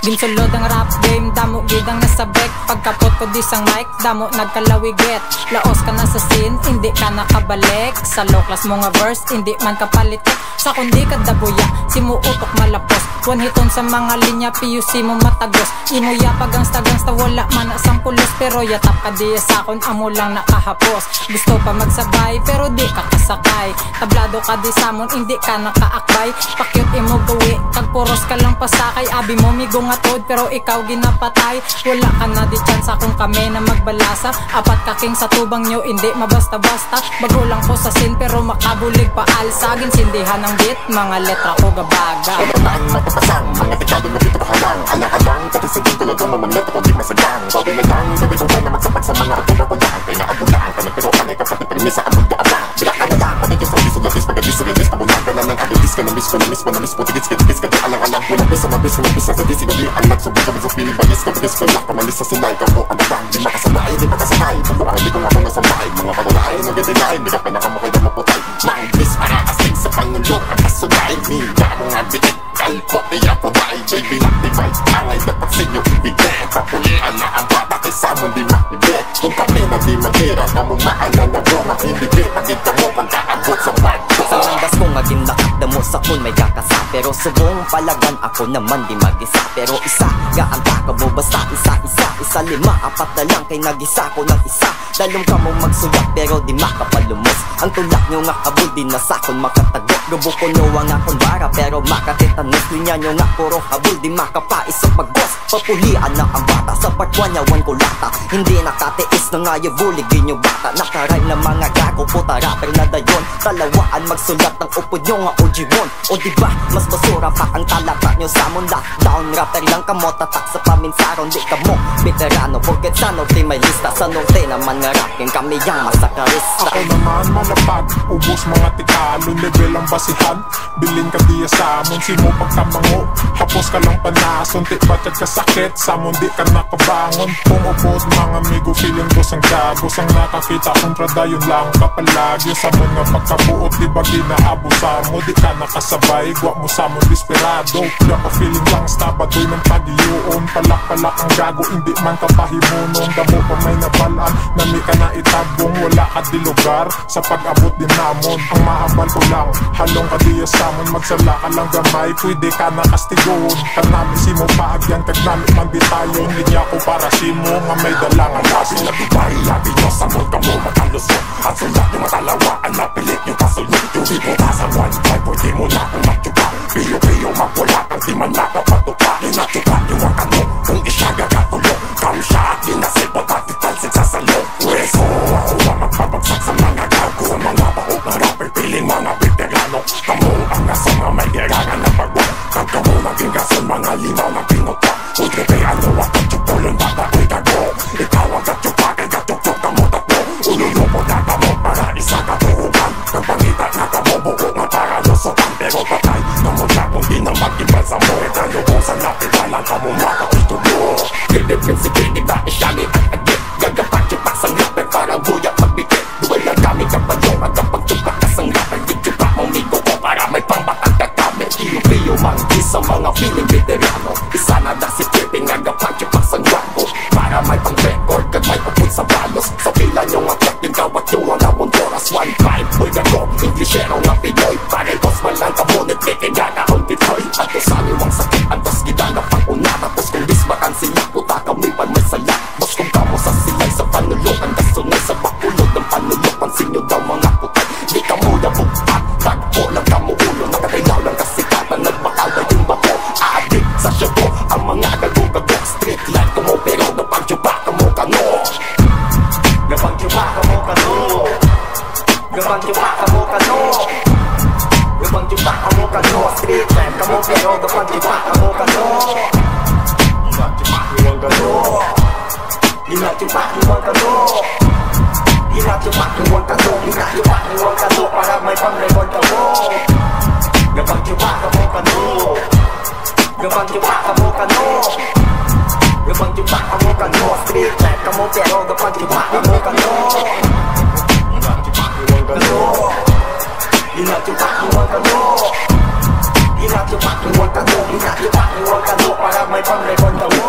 Ginsulod ang rap game, damo gidang nasabek. Pagkapot ko disang mic, damo nagkalawigit. Laos ka na sa scene, hindi ka nakabalik. Sa low class mo nga verse, hindi man kapalitik. Sa kundi ka dabuya, simuutok malapos. One hiton sa mga linya, PUC mo matagos. Imuya pagangsta-gangsta, wala man asang pulos. Pero yatap ka diya sakon, amo lang nakahapos. Gusto pa magsabay, pero di ka kasakay. Tablado ka di samon, hindi ka nakaakbay. Pakyut imo gawi, kagpuros ka lang pasakay. Abi mo migo nga tod, pero ikaw ginapatay. Wala ka na di chance kung kami na magbalasa. Apat kaking sa tubang nyo, hindi mabasta-basta. Bago lang ko sa sin, pero makabulig pa alsa. Ginsindihan ng beat, mga letra ko gabaga. Wala matapasang, mga dekado na dito kahalang. Alang-alang, kasi sa dito talagang mamameta ko di masagang. Sabi na lang, sabi ko na magsapat sa mga ato na kulang. Kaya naabulaan ka na, pero kanay ka pati permisa ang mundo abang. Bila ka na lang, pati ka sa liso na lis, pag-alis sa linis, tabunan ka na ng agabis ka na mismo na mismo na mismo. Tigis ka di alang-alang, wala pisa mabis sa disi na di anak. Subi ka sa pili, bagis ka, bagis ka lang, kamalis sa sinay. Kapo ang batang, di makasabay, di makasabay. Pagbuang, di ko nga kung nasabay. Mga patunay, nagdidinay, di ka pinakamakay na maputay. Mang-bis para asing sa pangulo, ang kasunay. Niya mo nga bitin, kalpot niya pabay. Baby, naktibay, angay dapat sa inyo ibigay. Papulian na ang bata, kaysa mo di makibig. Kung kami na di matira, kamong maalala mo. Hindi kita mo kung kaabot sa part. Sa landas ko maging nakakdamo sa kun may kakasa. Pero subong palagan ako naman di mag-isa. Pero isa, gaanta ka mo basta isa lima, apat na lang kay nag-isa ko ng isa. Dalong ka mong magsuyak pero di makapalumos. Ang tulak nyo nga kabul di na sakon makatagot. Rubo ko no ang akong bara pero makatitanos. Linya nyo nga puro habul di makapaisok mag-boss. Papulian na ang bata sa part 1 yawan ko lata. Hindi nakatiis na nga yung buligin nyo bata. Nakarime na mga gago puta rapper na dayon. Talawaan magsulat ng upod nyo nga OG1. O diba mas basura pa ang talata nyo sa mong lockdown. Rapper lang kamo tatak sa paminsaron. Di ka mo veterano porket sa norte may lista. Sa norte naman nga rapping kami yang masakarista. Ako naman malapag, ubos mga tikalo. Level ang basihan, bilin ka diya sa amon. Simo pagkamango, hapos ka lang panason. Ti batad ka sakit, samon di ka nakabangon. Pumupot mga amigo, feeling ko sang gago. Sang nakakita kontra dayon lang kapalagi. Samon nga pagkabuot, di ba ginaabusa mo. Di ka nakasabay, gwa mo samon desperado. Kaya ka feeling lang stabadoy ng pagiyuon. Palak-palak ang gago, hindi man kapahimunon. Damo pa may nabalaan, nami ka na itabong. Wala ka di lugar, sa pag-abot din namon. Ang maambal ko lang, halong ka diya samon. Magsala ka lang gamay, pwede ka nakastigon. Kanami si mo paagyan, kagnami man di tayo. Linya ko para si mo, nga may dalangan. Labi na dibay, labi nyo sa mo ka mo makalusot. At sulat nyo matalawaan, napilit nyo kasulot. Yung di mo sa 1-5, pwede mo na kung magtsuka. Piyo-piyo mapula kang di man nakapatuka. Inatsuka nyo ang kano, kung isyaga katulog. Kam siya at dinasipot at italsik sa salong. Weso, ako ang magpapagsak sa mga gago. Mga bahog na rapper, piling mga veterano. Kamu ang nasa mga may gerangan na pagwag. Kag kamu naging gason, mga limaw na pinota. Udrepe ano at katsupulon, bata ko'y gago. Ikaw ang katsupa, kay katsupot kamo tatlo. Ululo po na kamo para isa katuhugan. Kag pangitat na kamo, buko nga para lusotan. Pero patay, kamo na kung di na mag-ibal sa mo. Italubusan na pidalan kamo makakitulo. Kilipin si Kinig na isyami at agit. Gagapat yung pasang rapper parang buyak magbigit. Duwal lang kami kapalong at kapag tsupa kasang rapper. Di tsupa mong migo ko para may pambatang kakamit. Iyo-iyo manggi sa mga feeling veterano. Isa na da si Tripping gagapat yung pasang rapo. Para may pang-record kag may upod sa balos. Sa pila nyo nga plak yung kawat yung ang amon oras 1-5. Uy gago, Englishero nga Pinoy. Pare boss man lang kamunit kikin gana on Pinoy. At to sa niwang sakit antos gidana pang una. Tapos kung disbakan sila puta kami pan may sala. Bos kung kamo sa silay sa panulokan. Kasunay sa bakulod ng panulok. Pansin nyo daw mga putay. Di kamo na bukpat. Tagpo lang kamo ulo. Nakataylaw lang kasikatan. Nagbakalda yung bato. Adik sa syabo. Ang mga gagong-gagong street light ko mo. Pero napagtsupa ka mo kano. Napagtsupa ka mo kano. Napagtsupa ka mo kano. Napagtsupa ka mo kano. Street light ka mo. Pero napagtsupa ka mo kano. Iwan kano. Inatsupa iwan kano. Inatsupa iwan kano. Inatsupa iwan kano. Para may pang-record ka mo. Napagtsupa ka mo kano. Napagtsupa ka mo kano. Napagtsupa ka mo kano. Street light ka mo pero napagtsupa ka mo kano. Inatsupa iwan kano. Inatsupa iwan kano. Ginadyo pa, iwag ka mo, ginadyo pa, iwag ka mo, para may pang-record ka mo.